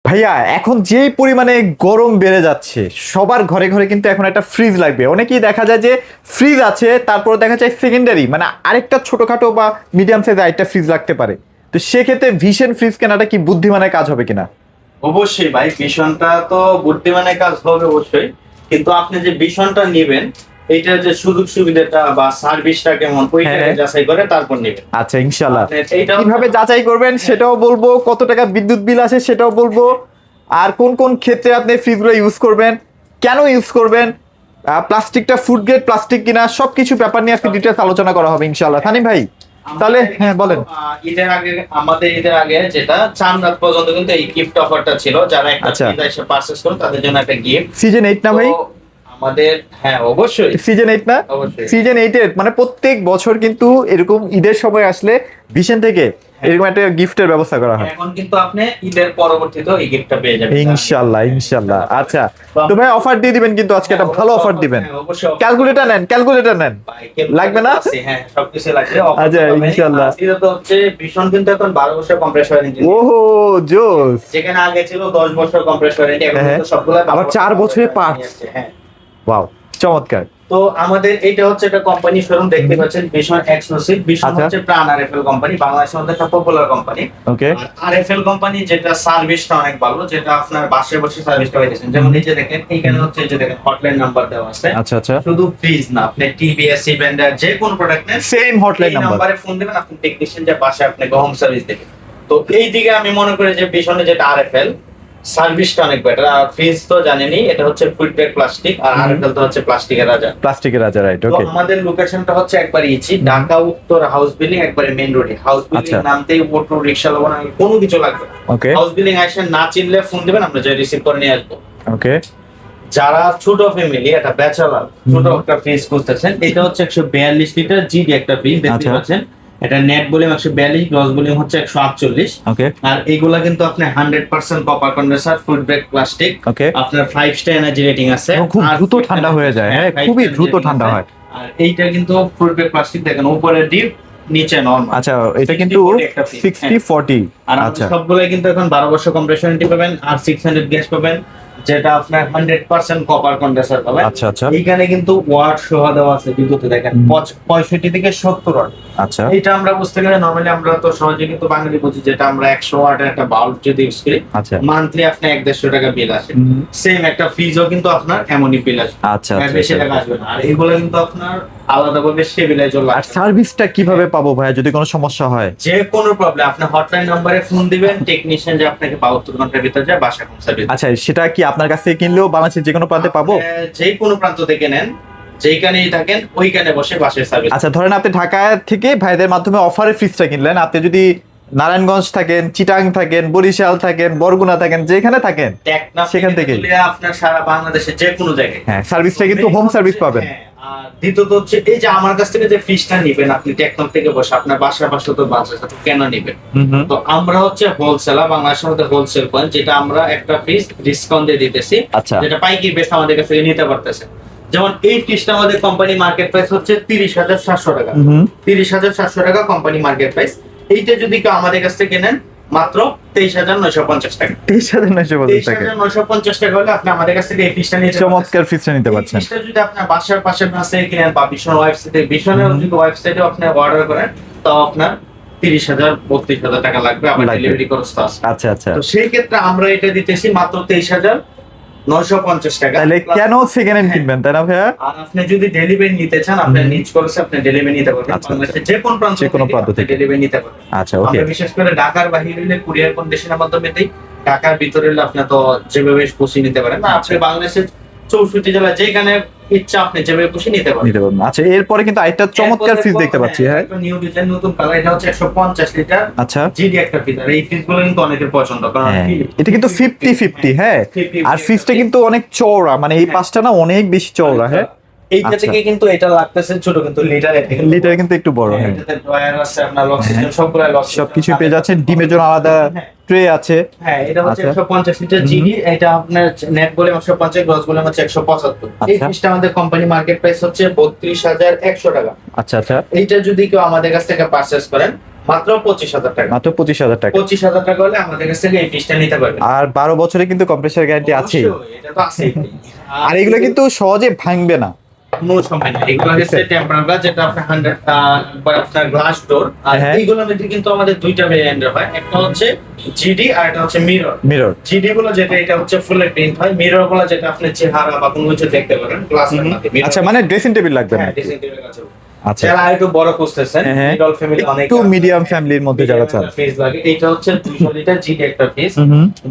ভাইয়া এখন যেই পরিমাণে গরম বেড়ে যাচ্ছে, সবার ঘরে ঘরে কিন্তু এখন একটা ফ্রিজ লাগবে। অনেকেই দেখা যায় যে ফ্রিজ আছে, তারপর দেখা যায় সেকেন্ডারি মানে আরেকটা ছোটখাটো বা মিডিয়াম সাইজের আরেকটা ফ্রিজ লাগতে পারে। তো সেক্ষেত্রে ভিশন ফ্রিজ কেনাটা কি বুদ্ধিমানের কাজ হবে কিনা? অবশ্যই ভাই, ভীষণটা তো বুদ্ধিমানের কাজ হবে অবশ্যই, কিন্তু আপনি যে ভীষণটা নেবেন এইটার যে সুযোগ সুবিধাটা বা সার্ভিসটা কেমন ওইটা হ্যাঁ। যাচাই করে তারপর নেবেন। আচ্ছা, ইনশাল্লাহ। এইটা কিভাবে যাচাই করবেন সেটাও বলবো, কত টাকা বিদ্যুৎ বিল আসে সেটাও বলবো, আর কোন কোন ক্ষেত্রে আপনি ফ্রিজগুলো ইউজ করবেন, কেন ইউজ করবেন, প্লাস্টিকটা ফুড গ্রেড প্লাস্টিক কিনা, সবকিছু ব্যাপার নিয়ে আজকে ডিটেলস আলোচনা করা হবে ইনশাল্লাহ। তানিম ভাই, তাহলে হ্যাঁ বলেন। ঈদের আগে যেটা 4 রাত পর্যন্ত কিন্তু এই গিফট অফারটা ছিল, যারা একটা আচ্ছা। ফ্রিজ এসে পারচেজ করে তাদের জন্য একটা গিফট। সিজন 8 না ভাই? আমাদের হ্যাঁ অবশ্যই সিজন 8 না? অবশ্যই। সিজন 8 এর মানে প্রত্যেক বছর কিন্তু এরকম ঈদের সময় আসলে ভিশন থেকে এরকম একটা গিফটের ব্যবস্থা করা হয়। এখন কিন্তু আপনি ঈদের পরবর্তীতে এই গিফটটা পেয়ে যাবেন ইনশাআল্লাহ ইনশাআল্লাহ। আচ্ছা, তো ভাই অফার দিয়ে দিবেন কিন্তু আজকে একটা ভালো অফার দিবেন। হ্যাঁ, অবশ্যই। ক্যালকুলেটর নেন, ক্যালকুলেটর নেন। লাগবে না? হ্যাঁ, সবকিছু লাগবে। আচ্ছা, ইনশাআল্লাহ। এটা তো হচ্ছে ভীষণ কিন্তু এখন 12 বছর কম্প্রেসর ওয়ারেন্টি। ওহো, জোস। যেখানে আগে ছিল 10 বছর কম্প্রেসর ওয়ারেন্টি, এখন হ্যাঁ, কিন্তু সবগুলা আবার 4 বছরের পার্টস। হ্যাঁ। ওয়াও, চমৎকার। তো আমাদের এটা হচ্ছে একটা কোম্পানি শোরুম, দেখতে পাচ্ছেন ভীষণ এক্সক্লুসিভ। ভীষণ আচ্ছা। হচ্ছে প্রাণ আরএফএল কোম্পানি, বাংলাদেশের মধ্যে একটা পপুলার কোম্পানি। ওকে। আরএফএল কোম্পানি যেটা সার্ভিসটা অনেক ভালো, যেটা আপনার বাসায় বসে সার্ভিসটা পাইতেছেন। যেমন এই যে দেখেন, এইখানে হচ্ছে এই যে দেখেন হটলাইন নাম্বার দেওয়া আছে। আচ্ছা আচ্ছা, শুধু ফ্রিজ না, আপনি টিভি, এসি, ব্লেন্ডার যে কোনো প্রোডাক্ট নেন সেম হটলাইন এই নাম্বার। নাম্বারে ফোন দিবেন, আপনি টেকনিশিয়ান যে বাসায় আপনাকে হোম সার্ভিস দেবে। তো এই দিকে আমি মনে করি যে ভীষণে যেটা আরএফএল সার্ভিসটা অনেক বেটার। আর ফ্রিজ তো জানেনই, এটা হচ্ছে ফুড গ্রেড প্লাস্টিক, আর আরএফএল তো হচ্ছে প্লাস্টিকের রাজা। প্লাস্টিকের রাজা, রাইট। তো ওকে। আমাদের লোকেশনটা হচ্ছে একবার ইজি, ঢাকা উত্তর হাউস বিল্ডিং, একবারে মেইন রোডে। হাউস বিল্ডিং আচ্ছা। নামতেই অটো রিকশা লবণ কোনো কিছু লাগবে না। ওকে হাউস বিল্ডিং আসেন, না চিনলে ফোন দিবেন, আমরা যাই রিসিভ করে নিয়ে আসবো। ওকে। যারা ছোট ফ্যামিলি, একটা ব্যাচেলর ছোট একটা ফ্রিজ খুঁজতেছেন, এটা হচ্ছে 142 লিটার জিডি একটা ফ্রিজ, দেখতে আচ্ছা। পাচ্ছেন। এটা নেট ভলিউম 142, গ্রস ভলিউম হচ্ছে 148। ওকে। আর এইগুলা কিন্তু আপনি 100% copper condenser, food grade plastic. Okay. আপনার 5 স্টার এনার্জি রেটিং আছে। খুব আর দ্রুত ঠান্ডা হয়ে যায়, হ্যাঁ, 5 খুবই star দ্রুত rating ঠান্ডা আছে। হয়। আর এইটা কিন্তু ফুড গ্রেড প্লাস্টিক, দেখেন উপরে ডিপ নিচে নরমাল। আচ্ছা, এটা কিন্তু 60-40 একটা fridge, 60-40। আর আচ্ছা সবগুলাই কিন্তু এখন 12 বছর কম্প্রেসর ওয়ারেন্টি পাবেন, আর 600 গ্যাস পাবেন, যেটা আপনার 100% কপার কন্ডেন্সার পাবেন। আচ্ছা আচ্ছা এইখানে কিন্তু ওয়াট সহ দেওয়া আছে বিদ্যুতে, দেখেন 65 থেকে 70 ওয়াট। আচ্ছা। এটা আমরা বুঝতে গেলে নরমালি আমরা তো সহজে কিন্তু বাঙালি বুঝি, যেটা আমরা 100 ওয়াটের একটা বাল্ব যদি ইউজ করি আচ্ছা। মান্থলি আপনি 150 টাকা বিল আসে। হুম। সেম একটা ফ্রিজও কিন্তু আপনার এমনই বিল আসবে। আচ্ছা আর বেশি টাকা আসবে না। আর এগুলো কিন্তু আপনার আলাদাভাবে স্টেবিলাইজার আর লাগবে। সার্ভিসটা কিভাবে পাবো ভাইয়া যদি কোনো সমস্যা হয়? যে কোনো প্রবলেম আপনি হটলাইন নম্বরে ফোন দিবেন, টেকনিশিয়ান যে আপনাকে 72 ঘন্টার ভিতর যায় বাসা হোম সার্ভিস। আচ্ছা, সেটা কি আপনার কাছ থেকে কিনলেও বাংলাদেশের যে কোনো প্রান্তে পাবো? যে কোনো প্রান্ত থেকে নেন, যেইখানেই থাকেন ওইখানে বসে বাসের সার্ভিস। আচ্ছা, ধরেন আপনি ঢাকা থেকে ভাইদের মাধ্যমে অফারে ফ্রিজটা কিনলেন, আপনি যদি নারায়ণগঞ্জ থাকেন, চিটাং থাকেন, বরিশাল থাকেন, বরগুনা থাকেন, যেখানে থাকেন সেখান থেকে আপনার সারা বাংলাদেশে যে কোনো জায়গায় হ্যাঁ সার্ভিসটা কিন্তু হোম সার্ভিস পাবেন। হ্যাঁ, আর দ্বিতীয়ত হচ্ছে এই যে আমার কাছ থেকে যে ফ্রিজটা নিবেন আপনি টেকনম থেকে বসে আপনার বাসার পাশে তো বাসা সাথে কেন নিবেন? তো আমরা হচ্ছে হোলসেলার, বাংলাদেশের মধ্যে হোলসেল পয়েন্ট, যেটা আমরা একটা ফ্রিজ ডিসকাউন্ট দিয়ে দিতেছি, আচ্ছা। যেটা পাইকারি বেশ আমাদের কাছ থেকে নিতে পারতেছে। যেমন এই ফ্রিজটা আমাদের কোম্পানি মার্কেট প্রাইস হচ্ছে 30,700 টাকা। 30,700 টাকা কোম্পানি মার্কেট প্রাইস। এইটা যদি কেউ আমাদের কাছ থেকে নেন মাত্র 23,950 টাকা। 23,950 টাকা 23,950 টাকা হলে আপনি আমাদের কাছ থেকে এই ফ্রিজটা নিতে পারবেন। চমৎকার ফ্রিজটা নিতে পারছেন। এই ফ্রিজটা যদি আপনার বাসার পাশে কাছে কিনেন বা ভীষণ ওয়েবসাইটে, ভীষণের যদি ওয়েবসাইটে আপনি অর্ডার করেন, তাও আপনার 30,000 32,000 টাকা লাগবে, আবার লাগবে। ডেলিভারি খরচ তো আছে। আচ্ছা আচ্ছা, তো সেই ক্ষেত্রে আমরা এটা দিতেছি মাত্র 23,950 টাকা। তাহলে কেন সেকেন্ড হ্যান্ড কিনবেন, তাই না ভাইয়া? আর আপনি যদি ডেলিভারি নিতে চান, আপনার নিজ খরচে আপনি ডেলিভারি নিতে পারবেন। আচ্ছা, বাংলাদেশের যে কোন প্রান্ত যে কোনো প্রান্ত থেকে। ডেলিভারি নিতে পারবেন। আচ্ছা, ওকে। আমরা বিশেষ করে ঢাকার বাইরে হলে কুরিয়ার কন্ডিশনের মাধ্যমে দেই, ঢাকার ভিতরে হলে আপনি তো যেভাবে খুশি নিতে পারেন। না, আপনি বাংলাদেশের 64 জেলা যেখানে ইচ্ছা আপনি যেভাবে খুশি নিতে পারেন। নিতে পারবেন। আচ্ছা, এরপরে কিন্তু আরেকটা চমৎকার ফ্রিজ দেখতে পাচ্ছি। হ্যাঁ, একটা নিউ ডিজাইন, নতুন কালার, এটা হচ্ছে 150 লিটার আচ্ছা। জিডি একটা ফ্রিজ। আর এই ফ্রিজগুলো কিন্তু অনেকের পছন্দ, কারণ হ্যাঁ, এটা কিন্তু 50-50। হ্যাঁ, আর ফ্রিজটা কিন্তু অনেক চওড়া, মানে এই পাশটা না অনেক বেশি চওড়া। হ্যাঁ, এইটা আচ্ছা। থেকে কিন্তু এটা লাগতেছে ছোট, কিন্তু লিটার লিটার কিন্তু একটু বড়। হ্যাঁ, এটাতে ড্রয়ার আছে, আপনার লক সিস্টেম সবগুলো লক সবকিছু পেয়ে যাচ্ছেন। ডিমের জন্য আলাদা ট্রে আছে। হ্যাঁ, এটা হচ্ছে আচ্ছা। 150 লিটার জিডি। এটা আপনার নেট বলে 150, গ্রস বলে হচ্ছে 175। এই আচ্ছা। ফ্রিজটা আমাদের কোম্পানি মার্কেট প্রাইস হচ্ছে 32,100 টাকা। আচ্ছা আচ্ছা, এইটা যদি কেউ আমাদের কাছ থেকে পারচেজ করেন মাত্র 25,000 টাকা। মাত্র 25,000 টাকা। 25,000 টাকা হলে আমাদের কাছ থেকে এই ফ্রিজটা নিতে পারবেন। আর 12 বছরে কিন্তু কম্প্রেসার গ্যারান্টি আছে। অবশ্যই, এটা তো আছেই। আর এগুলো কিন্তু সহজে ভাঙবে না। কোনো সময় না। এগুলো হচ্ছে টেম্পার গ্লাস, যেটা আপনার 100 আপনার গ্লাস ডোর। আর হ্যাঁ। এইগুলোর মধ্যে কিন্তু আমাদের দুইটা ভেরিয়েন্টের হয়, একটা হচ্ছে জিডি আর একটা হচ্ছে মিরর। মিরর। জিডি গুলো যেটা এটা হচ্ছে ফুল প্রিন্ট হয়, মিরর গুলো যেটা আপনি চেহারা বা কোনো কিছু দেখতে পারেন গ্লাসের মধ্যে। আচ্ছা, মানে ড্রেসিং টেবিল লাগবে না। হ্যাঁ, ড্রেসিং টেবিলের কাছে। আচ্ছা, যারা একটু বড় খুঁজতেছেন, হ্যাঁ, মিডল ফ্যামিলি অনেক, একটু মিডিয়াম ফ্যামিলির মধ্যে যারা চান। ফ্রিজ লাগে। এটা হচ্ছে 200 লিটার জিডি একটা ফ্রিজ।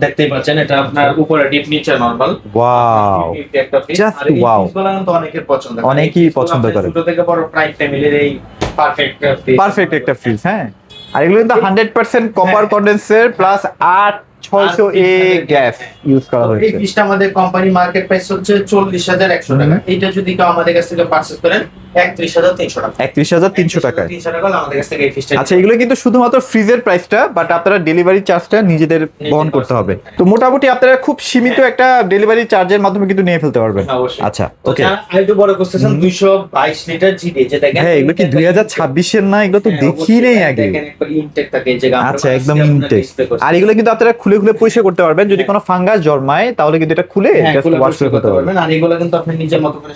দেখতেই পাচ্ছেন, এটা আপনার উপরে ডিপ, নিচে নরমাল। ওয়াও, একটা ফ্রিজ। Just আর এই wow. ফ্রিজগুলো কিন্তু অনেকের পছন্দ, অনেকেই পছন্দ করে। ছোট থেকে বড় প্রাইম ফ্যামিলির এই পারফেক্ট ফ্রিজ। পারফেক্ট একটা ফ্রিজ। হ্যাঁ, আর এগুলো কিন্তু 100% copper condenser plus 8600A gas use করা তো এই হয়েছে। ফ্রিজটা আমাদের কোম্পানি মার্কেট প্রাইস হচ্ছে 40,100 টাকা। এটা যদি কেউ আমাদের কাছ থেকে পারচেজ করেন 31,300 টাকা। 31,300 টাকায়। 300 টাকা হলে আমাদের কাছ থেকে এই ফ্রিজটা। আচ্ছা, এগুলো কিন্তু শুধুমাত্র ফ্রিজের প্রাইসটা, বাট আপনারা ডেলিভারি চার্জটা নিজেদের বহন করতে হবে। তো মোটামুটি আপনারা খুব সীমিত একটা ডেলিভারি চার্জের মাধ্যমে কিন্তু নিয়ে ফেলতে পারবেন। হ্যাঁ, অবশ্যই। আচ্ছা, তো ওকে। যারা আরেকটু বড় করতেছেন 222 লিটার জিডি, যে দেখেন হ্যাঁ, এগুলো কি 2026 এর না? এগুলো তো হ্যাঁ, দেখি অবশ্যই। নেই আগে। দেখেন একবার ইনটেক থাকে, এই যে আমরা আচ্ছা, একদম আজকে আপনার ইনটেক। display করছি। আর এগুলো কিন্তু আপনারা খুলে খুলে পরিষ্কার করতে পারবেন। যদি কোনো ফাঙ্গাস জন্মায় তাহলে কিন্তু এটা খুলে হ্যাঁ, জাস্ট খুলে ওয়াশ করে পরিষ্কার করতে করতে পারবেন। পারবেন। আর এগুলো কিন্তু আপনি নিজের মতো করে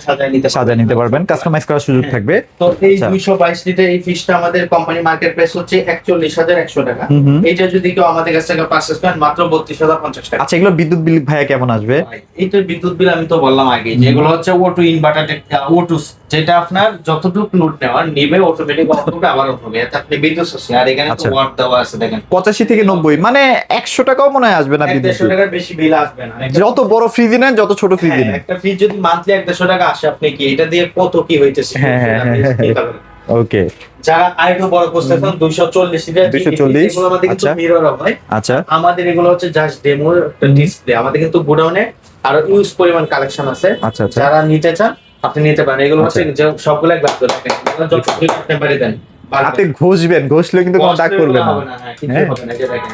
সাজায় নিতে পারবেন, কাস্টমাইজ করার সুযোগ হ্যাঁ। থাকবে। তো এই আচ্ছা। 222 লিটার এই ফিশটা আমাদের কোম্পানি মার্কেট প্রাইস হচ্ছে 41,100 টাকা। এইটা যদি কেউ আমাদের কাছ থেকে পারচেজ করেন মাত্র 32,050 টাকা। আচ্ছা, এগুলো বিদ্যুৎ বিল ভাইয়া কেমন আসবে? এইটার বিদ্যুৎ বিল আমি তো বললাম আগে, যেগুলো হচ্ছে O2 ইনভার্টার, O2 যেটা আপনার যতটুকু লোড নেওয়ার নিবে অটোমেটিক অটোটা আবার হবে, এতে আপনি বিদ্যুৎ শোষে। আর এখানে তো আচ্ছা। ওয়াট দেওয়া আছে দেখেন, 85 থেকে 90, মানে 100 টাকাও মনে হয় আসবে না বিদ্যুৎ 150 বিল। টাকার বেশি বিল আসবে না। যত বড় ফ্রিজ নেন, যত ছোট ফ্রিজ হ্যাঁ, নেন। একটা ফ্রিজ যদি মান্থলি 150 টাকা আসে, আপনি কি এটা দিয়ে কত কি হইতেছে? হ্যাঁ, হ্যাঁ, হ্যাঁ। ওকে। যারা আরেকটু বড় করতেছেন 240 লিটার 240, এগুলো আমাদের কিন্তু আচ্ছা। মিরর হয়। আচ্ছা, আমাদের এগুলো হচ্ছে জাস্ট ডেমো একটা ডিসপ্লে। আমাদের কিন্তু গোডাউনে আরো ইউজ পরিমাণ কালেকশন আছে। আচ্ছা, আচ্ছা। যারা নিতে চান আপনি নিতে পারেন। এগুলো হচ্ছে যে সবগুলা গ্লাস রাখেন, এগুলো যত আপনি পারি দেন। হাতে ঘষবেন, ঘষলে কিন্তু কোনো দাগ করবে না। হ্যাঁ।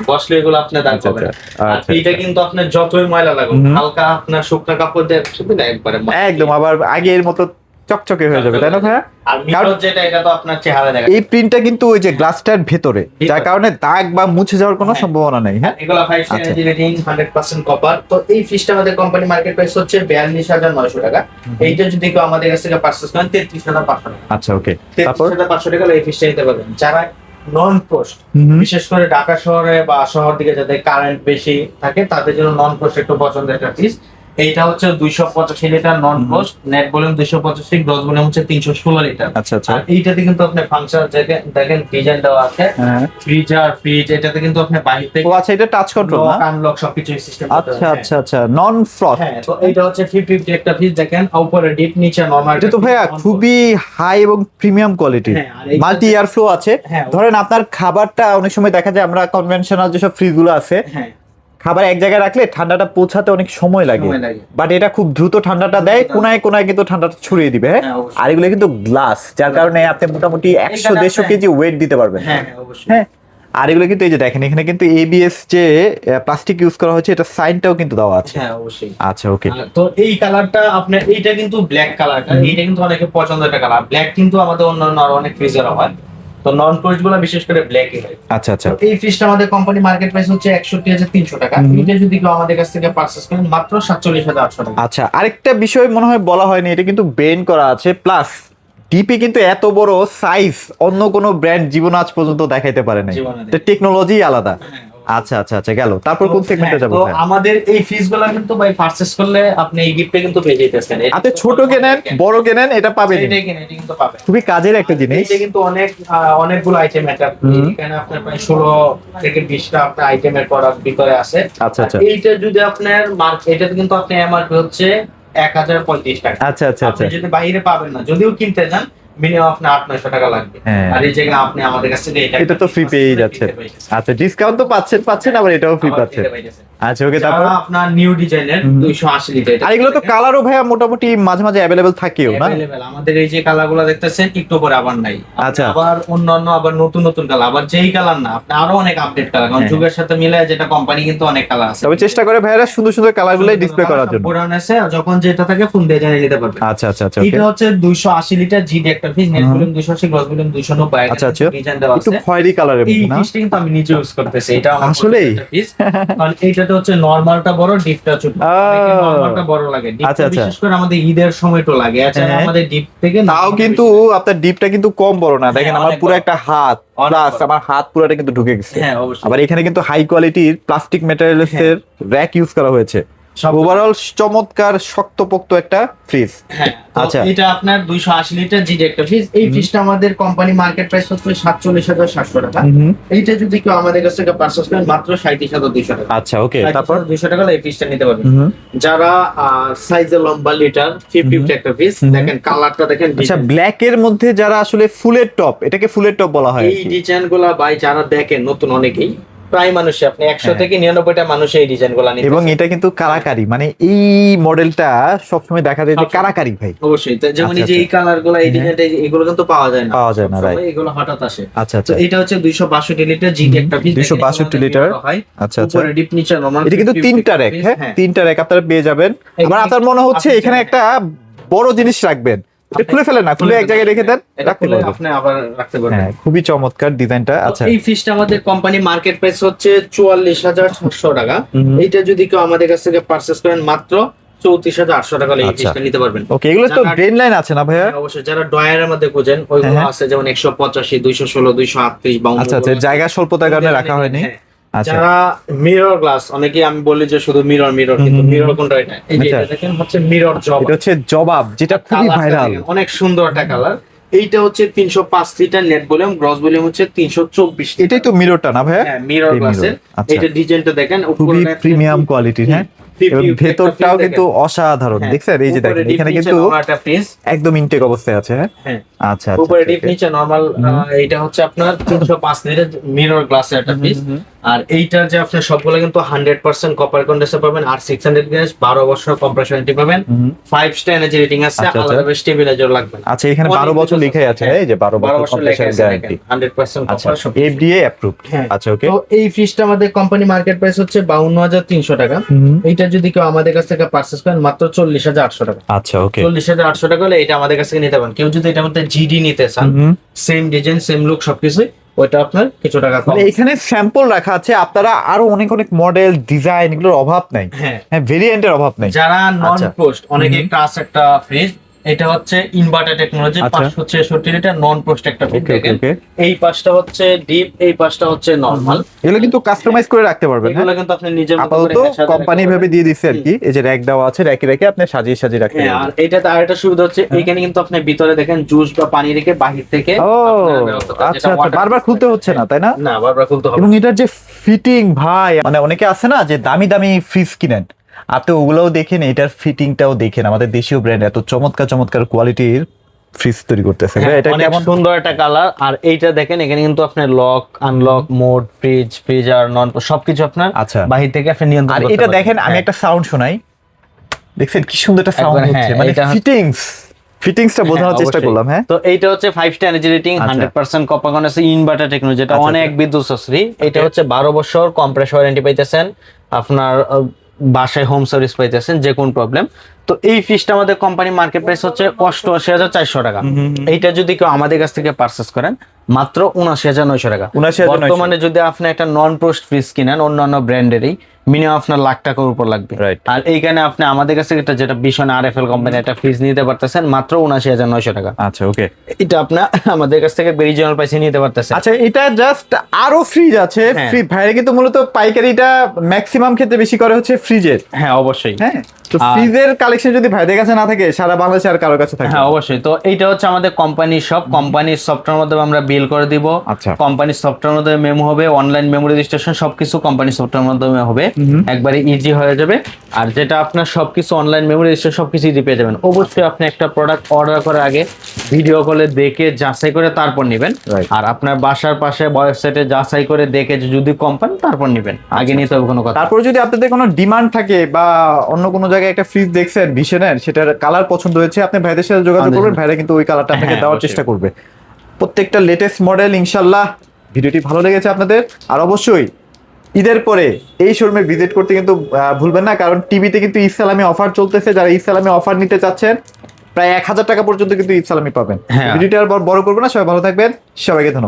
বসলে এগুলো আপনি দাগ আচ্ছা, করবেন। আচ্ছা, আর আচ্ছা। এইটা কিন্তু আপনার যতই ময়লা লাগুক, হালকা আপনার শুকনো কাপড় দিয়ে শুধু না একবারে একদম আবার আগের মতো চকচকে হয়ে যাবে, তাই না ভাইয়া? আর মিরর যেটা, এটা তো আপনার চেহারা দেখা এই প্রিন্টটা কিন্তু ওই যে গ্লাসটার ভেতরে, যার কারণে দাগ বা মুছে যাওয়ার কোনো হ্যাঁ। সম্ভাবনা নেই। হ্যাঁ, এগুলো 5 স্টার আচ্ছা। Rating, 100% copper. তো এই ফিশটা আমাদের কোম্পানি মার্কেট প্রাইস হচ্ছে 42,900 টাকা। এইটা যদি কেউ আমাদের কাছ থেকে পারচেজ করেন 33,500 টাকা। আচ্ছা, ওকে। তারপর 33,500 টাকা এই ফিশটা নিতে পারবেন। যারা নন পোস্ট, বিশেষ করে ঢাকা শহরে বা শহর দিকে যাদের কারেন্ট বেশি থাকে, তাদের জন্য নন পোস্ট একটু পছন্দের একটা ফিশ। এইটা হচ্ছে 285 লিটার নন post, net volume 285, gross volume হচ্ছে 316 লিটার। আচ্ছা, আচ্ছা। আর এইটাতে কিন্তু আপনি ফাংশন দেখেন ডিজাইন দেওয়া আছে, হ্যাঁ। ফ্রিজ এটাতে কিন্তু আপনি বাইরে থেকে ও আচ্ছা, এটা টাচ কন্ট্রোল না? আনলক সবকিছু সিস্টেম। আচ্ছা, আচ্ছা, আচ্ছা। নন ফ্রস্ট। হ্যাঁ, তো এইটা হচ্ছে 50 একটা ফিশ দেখেন, উপরে ডিপ, নিচে নরমাল। এটা তো ভাইয়া খুবই হাই এবং প্রিমিয়াম কোয়ালিটি। হ্যাঁ, আর এইটা মাল্টি এয়ার ফ্লো আছে। হ্যাঁ। ধরেন আপনার খাবারটা অনেক সময় দেখা যায় আমরা কনভেনশনাল যেসব ফ্রিজগুলো আছে, হ্যাঁ, খাবার এক জায়গায় রাখলে ঠান্ডাটা পৌঁছাতে অনেক সময় লাগে, সময় লাগে। বাট এটা খুব দ্রুত ঠান্ডাটা দেয়, কোনায় কোনায় কিন্তু ঠান্ডাটা ছড়িয়ে দিবে। হ্যাঁ, হ্যাঁ, অবশ্যই। আর এগুলো কিন্তু গ্লাস, যার কারণে আপনি মোটামুটি 100-150 কেজি ওয়েট দিতে পারবেন। হ্যাঁ, অবশ্যই। হ্যাঁ, আর এগুলো কিন্তু এই যে দেখেন, এখানে কিন্তু এবিএস যে প্লাস্টিক ইউজ করা হয়েছে, এটা সাইনটাও কিন্তু দেওয়া আছে। হ্যাঁ, অবশ্যই। আচ্ছা, ওকে। তো এই কালারটা আপনার, এইটা কিন্তু ব্ল্যাক কালারটা, এইটা কিন্তু অনেকের পছন্দের একটা কালার। ব্ল্যাক কিন্তু আমাদের অন্যান্য আরো অনেক ফ্রিজের হয়, তো নন পোস্ট গুলো বিশেষ করে ব্ল্যাকই হয়। আচ্ছা, আচ্ছা। তো এই ফ্রিজটা আমাদের কোম্পানি মার্কেট প্রাইস হচ্ছে 61,300 টাকা। এটা যদি কেউ আমাদের কাছ থেকে পারচেজ করেন মাত্র 47,800 টাকা। আচ্ছা, আরেকটা বিষয় মনে হয় বলা হয়নি, এটা কিন্তু বেন্ড করা আছে, প্লাস ডিপি কিন্তু এত বড় সাইজ অন্য কোনো ব্র্যান্ড জীবন আজ পর্যন্ত দেখাইতে পারে নাই। জীবনে এটা টেকনোলজি আলাদা। আচ্ছা, আচ্ছা, আচ্ছা, গেল। তারপর কোন সেগমেন্টে হ্যাঁ, যাবো? তো আমাদের এই ফ্রিজগুলো কিন্তু ভাই পারচেজ করলে আপনি এই গিফটটা কিন্তু পেয়ে যাইতেছেন। আপনি ছোট কেনেন, বড় কেনেন, এটা পাবেন। এটাই কিনে, এটা কিন্তু পাবেন। খুবই কাজের একটা জিনিস। এটা কিন্তু অনেকগুলো আইটেম, এটা এখানে আপনার প্রায় 16 থেকে 20টা আপনার আইটেমের প্রোডাক্ট ভিতরে আছে। আচ্ছা, আচ্ছা। আর এইটা যদি আপনার এটাতে কিন্তু আপনি এমআরপি হচ্ছে 1035 টাকা। আচ্ছা, আচ্ছা, আপনি আচ্ছা। যদি বাইরে পাবেন না, যদিও কিনতে যান মিনিমাম আপনার 800-900 টাকা লাগবে। হ্যাঁ। আর এই জায়গায় আপনি আমাদের কাছ থেকে এটা তো ফ্রি পেয়ে যাচ্ছে। আচ্ছা, ডিসকাউন্ট তো পাচ্ছেন, আবার এটাও ফ্রি পাচ্ছেন। আচ্ছা, ওকে। তারপর আপনার নিউ ডিজাইনের 280 লিটার। আর এগুলো তো কালারও ভাইয়া মোটামুটি মাঝে মাঝে অ্যাভেলেবেল থাকেও না? Available। আমাদের এই যে কালারগুলো দেখতেছেন একটু পরে আবার নাই। আচ্ছা। আবার অন্যান্য আবার নতুন নতুন কালার, আবার যেই কালার না, আপনি আরো অনেক আপডেট কালার, কারণ হ্যাঁ। যুগের সাথে মিলে যেটা কোম্পানি কিন্তু অনেক কালার আছে। তবে চেষ্টা করে ভাইয়ারা সুন্দর সুন্দর কালারগুলোই ডিসপ্লে করার জন্য। পুরান আছে, যখন যেটা থাকে ফোন দিয়ে জানিয়ে নিতে পারবেন। আচ্ছা, আচ্ছা, আচ্ছা, ওকে। এটা হচ্ছে 280 লিটার জিডি একটা একটা fridge, net volume 280, gross volume 290, আচ্ছা আচ্ছা, ডিজাইন দেওয়া একটু আছে। খয়েরি কালারের এই মধ্যে না? ফ্রিজটা কিন্তু আমি নিজে ইউজ করতেছি, এটা আমার আসলেই? ফ্রিজ, কারণ এইটাতে হচ্ছে নরমালটা বড়, ডিপটা ছোট। অনেকে নরমালটা বড় লাগে, আচ্ছা, ডিপটা আচ্ছা। বিশেষ করে আমাদের ঈদের সময়টা লাগে, এছাড়া হ্যাঁ। আমাদের ডিপ থেকে তাও কিন্তু আপনার ডিপটা কিন্তু কম বড় না, দেখেন হ্যাঁ, আমার অনেক পুরো বড়। একটা হাত, অনেক প্লাস বড়। আমার হাত পুরোটা কিন্তু ঢুকে গেছে। হ্যাঁ অবশ্যই। আবার এখানে কিন্তু হাই কোয়ালিটির প্লাস্টিক ম্যাটেরিয়ালস এর র‍্যাক ইউজ করা হয়েছে। সব- ওভারঅল চমৎকার শক্তপোক্ত একটা ফ্রিজ। হ্যাঁ, তো আচ্ছা। এটা আপনার 280 লিটার জিডি একটা ফ্রিজ। এই ফ্রিজটা আমাদের কোম্পানি মার্কেট প্রাইস হচ্ছে 47,700 টাকা। এইটা যদি কেউ আমাদের কাছ থেকে পারচেজ করেন মাত্র 37,200 টাকা। আচ্ছা ওকে, তারপর 200 টাকা এই ফ্রিজটা নিতে পারবেন। যারা সাইজে লম্বা লিটার 50 একটা ফ্রিজ, দেখেন কালারটা দেখেন, আচ্ছা, ব্ল্যাক এর মধ্যে যারা আসলে ফুলের টপ, এটাকে ফুলের টপ বলা হয় আর এই কি। ডিজাইন গুলা ভাই যারা দেখেন নতুন অনেকেই, প্রায় মানুষই আপনি 100 থেকে 99টা মানুষ এই ডিজাইন গুলা নিতে, এবং এটা কিন্তু কারাকারি, মানে এই মডেলটা সবসময় দেখা যায় যে সবসময়। কারাকারি ভাই। অবশ্যই। তো যেমন এই যে আচ্ছা, এই কালার গুলা, এই ডিজাইনটা, এগুলো কিন্তু পাওয়া যায় না, পাওয়া যায় না, সবসময় right. এগুলো হঠাৎ আসে। আচ্ছা তো আচ্ছা এটা হচ্ছে 262 লিটার জিডি একটা ফ্রিজ, 262 লিটার। আচ্ছা আচ্ছা, উপরে ডিপ, নিচে নরমাল। এটা কিন্তু তিনটা র‍্যাক, হ্যাঁ তিনটা র‍্যাক আপনারা পেয়ে যাবেন। আবার আপনার মনে হচ্ছে আপনি এখানে চাইলে- একটা বড় জিনিস রাখবেন, এটা খুলে ফেলেন না, খুলে এক জায়গায় রেখে দেন, এটা রাখতে খুলে পারবেন। আপনি আবার রাখতে পারবেন। হ্যাঁ, খুবই চমৎকার ডিজাইনটা। আচ্ছা, এই ফ্রিজটা আমাদের কোম্পানি মার্কেট প্রাইস হচ্ছে 44,700 টাকা। এইটা যদি কেউ আমাদের কাছ থেকে পারচেজ করেন মাত্র 34,800 টাকা এই আচ্ছা। ফ্রিজটা নিতে পারবেন। ওকে, এগুলো তো যারা- ড্রেন লাইন আছে না ভাইয়া? হ্যাঁ, অবশ্যই। যারা ডয়ারের মধ্যে খুঁজেন ওইগুলো হ্যাঁ। আছে, যেমন 185, 216, 238, 52। আচ্ছা আচ্ছা, জায়গা স্বল্পতার কারণে রাখা হয়নি। হ্যাঁ। আচ্ছা যারা মিরর গ্লাস, অনেকে আমি বলি যে শুধু মিরর মিরর, কিন্তু মিরর কোনটা এটা? এই যে আচ্ছা। এটা দেখেন হচ্ছে মিরর জব, এটা হচ্ছে জবাব, যেটা খুবই কালারটা ভাইরাল। দেখেন, অনেক সুন্দর একটা কালার। এইটা হচ্ছে 305 litre, net volume, gross volume হচ্ছে 324। এটাই তো মিররটা না ভাইয়া? হ্যাঁ, মিরর এই গ্লাসের। mirror, আচ্ছা। এটা ডিজাইনটা দেখেন, খুবই উপরে প্রিমিয়াম কোয়ালিটির, হ্যাঁ, এবং ভেতরটাও কিন্তু অসাধারণ, হ্যাঁ, দেখছেন? এই যে দেখেন, এখানে কিন্তু একটা ফ্রিজ, একদম ইনটেক অবস্থায় আছে। হ্যাঁ হ্যাঁ, আচ্ছা আচ্ছা, উপরে আচ্ছা, ডিপ, okay. নিচে নরমাল। এটা হচ্ছে আপনার 305 লিটার মিরর গ্লাসের একটা ফ্রিজ। আর এইটার যে আপনার সবগুলো কিন্তু 100% কপার কন্ডেন্সার পাবেন, আর 600 গ্যাস, 12 বছর কম্প্রেসর ওয়ারেন্টি পাবেন, 5 স্টার এনার্জি রেটিং আছে, আচ্ছা, আচ্ছা। আলাদা স্টেবিলাইজার লাগবে না। আচ্ছা, এখানে 12 বছর লেখাই আছে, এই যে 12 বছর কম্প্রেসার গ্যারান্টি। 100% আচ্ছা, কপার সব। FDA approved. হ্যাঁ। আচ্ছা ওকে, তো এই ফ্রিজটা আমাদের কোম্পানি মার্কেট প্রাইস হচ্ছে 52,300 টাকা। এইটা যদি কেউ আমাদের কাছ থেকে পারচেজ করেন মাত্র 40,800 টাকা। আচ্ছা ওকে, 40,800 টাকা হলে এটা আমাদের কাছ থেকে নিতে পারেন। কেউ যদি এটার মধ্যে জিডি নিতে চান, সেম ডিজাইন সেম লুক সবকিছু, ওইটা আপনার কিছু টাকা কম। মানে এখানে স্যাম্পল রাখা আছে, আপনারা আরো অনেক অনেক মডেল, ডিজাইন, এগুলোর অভাব নাই। হ্যাঁ, হ্যাঁ, ভেরিয়েন্টের অভাব নাই। যারা নন আচ্ছা। পোস্ট, অনেকে একটা আছে একটা ফ্রিজ, এটা হচ্ছে ইনভার্টার টেকনোলজি, আচ্ছা। 566 লিটার নন পোস্ট একটা ফ্রিজ। ওকে ওকে ওকে, এই পাশটা হচ্ছে ডিপ, এই পাশটা হচ্ছে নরমাল। এগুলো কিন্তু কাস্টমাইজ করে রাখতে পারবেন। হ্যাঁ, এগুলো কিন্তু আপনি নিজের মতো করে আপাতত সাজিয়ে কোম্পানি রাখতে ভাবে পারবেন। দিয়ে দিচ্ছে আর কি, এই যে র‍্যাক দেওয়া আছে, র‍্যাকে রেখে আপনি সাজিয়ে সাজিয়ে রাখতে হ্যাঁ, আর পারবেন। এটাতে আরেকটা সুবিধা হচ্ছে এখানে কিন্তু আপনি ভিতরে দেখেন জুস বা পানি রেখে বাহির থেকে ও আপনার ব্যবস্থা করা, আচ্ছা যেটা আচ্ছা, water- বারবার খুলতে হচ্ছে না, তাই না? না, বারবার খুলতে হবে এবং এটার যে ফিটিং ভাই, মানে অনেকে আছে না যে দামি দামি ফ্রিজ কিনেন, আপনি ওগুলোও দেখেন, এটার ফিটিংটাও দেখেন। আমাদের দেশীয় ব্র্যান্ড এত চমৎকার চমৎকার কোয়ালিটির ফ্রিজ তৈরি করতেছে। হ্যাঁ, এটা অনেক কেমন? সুন্দর একটা কালার। আর এইটা দেখেন, এখানে কিন্তু আপনার lock, unlock, mode, fridge, freezer, নন সবকিছু আপনার আচ্ছা। বাহির থেকে আপনি নিয়ন্ত্রণ আর করতে এটা পারবেন। দেখেন, আমি হ্যাঁ। একটা সাউন্ড শোনাই, দেখছেন কি সুন্দর একটা সাউন্ড একবার, হচ্ছে, হ্যাঁ, মানে এটা ফিটিংসটা বোঝানোর হ্যাঁ, চেষ্টা অবশ্যই। করলাম। হ্যাঁ, তো এইটা হচ্ছে 5 স্টার এনার্জি রেটিং, আচ্ছা। 100% কপার কন্ডেন্সার ইনভার্টার টেকনোলজি, এটা আচ্ছা, অনেক আচ্ছা। বিদ্যুৎ সাশ্রয়ী। এটা হচ্ছে 12 বছর কম্প্রেসর ওয়ারেন্টি পাইতেছেন, আপনার বাসায় হোম সার্ভিস পাইতেছেন যে কোন প্রবলেম। তো এই ফ্রিজটা আমাদের কোম্পানি মার্কেট প্রাইস হচ্ছে 88,400 টাকা। এইটা যদি কেউ আমাদের কাছ থেকে পারচেজ করেন মাত্র 79,900 টাকা। 79,900 বর্তমানে যদি আপনি একটা নন পোস্ট ফ্রিজ কিনেন অন্যান্য ব্র্যান্ডেরই, মিনিমাম আপনার লাখ টাকার উপর লাগবে। Right. আর এইখানে আপনি আমাদের কাছে যেটা ভীষণ আরএফএল কোম্পানি একটা ফ্রিজ নিতে পারতেছেন মাত্র 79,900 টাকা। আচ্ছা ওকে, এটা আপনার আমাদের কাছ থেকে রিজিওনাল প্রাইসে নিতে পারতেছেন। আচ্ছা এটা জাস্ট আরো ফ্রিজ আছে। হ্যাঁ। ভাইরা কিন্তু মূলত পাইকারিটা ম্যাক্সিমাম ক্ষেত্রে বেশি করে হচ্ছে ফ্রিজের। হ্যাঁ অবশ্যই। হ্যাঁ, তো আর- ফ্রিজের কালেকশন যদি ভাইদের কাছে না থাকে, সারা বাংলাদেশে আর কারোর কাছে থাকে? হ্যাঁ অবশ্যই। তো এইটা হচ্ছে আমাদের কোম্পানির সব, কোম্পানির সফটওয়্যার মধ্যে আমরা বিল করে দিব। আচ্ছা। কোম্পানির সফটওয়্যার মধ্যে মেমো হবে, অনলাইন মেমো রেজিস্ট্রেশন সবকিছু কোম্পানির সফটওয়্যার মাধ্যমে হবে, একবারে ইজি হয়ে যাবে। আর যেটা আপনার সবকিছু অনলাইন মেমো রেজিস্ট্রেশন সবকিছু ইজি পেয়ে যাবেন। অবশ্যই আপনি একটা প্রোডাক্ট অর্ডার করার আগে ভিডিও কলে দেখে যাচাই করে তারপর নেবেন। Right. আর আপনার বাসার পাশে ওয়েবসাইটে যাচাই করে দেখে যদি কম পান তারপর নেবেন, আগে নিতে হবে কোনো কথা। তারপরে যদি আপনাদের কোনো ডিমান্ড থাকে বা অন্য কোনো জায়গায় একটা ফ্রিজ দেখছেন ভিশনের, সেটার কালার পছন্দ হয়েছে, আপনি ভাইদের সাথে যোগাযোগ করবেন, ভাইরা কিন্তু ওই কালারটা আপনাকে হ্যাঁ, দেওয়ার অবশ্যই। চেষ্টা করবে। প্রত্যেকটা লেটেস্ট মডেল ইনশাল্লাহ। ভিডিওটি ভালো লেগেছে আপনাদের, আর অবশ্যই ঈদের পরে এই শোরুমে ভিজিট করতে কিন্তু ভুলবেন না, কারণ টিভিতে কিন্তু ইসলামী অফার চলতেছে। যারা ইসলামী অফার নিতে চাচ্ছেন প্রায় 1000 টাকা পর্যন্ত কিন্তু ঈদ সালামি পাবেন। হ্যাঁ। ভিডিওটা আর বড় করবো না, সবাই ভালো থাকবেন, সবাইকে ধন্যবাদ।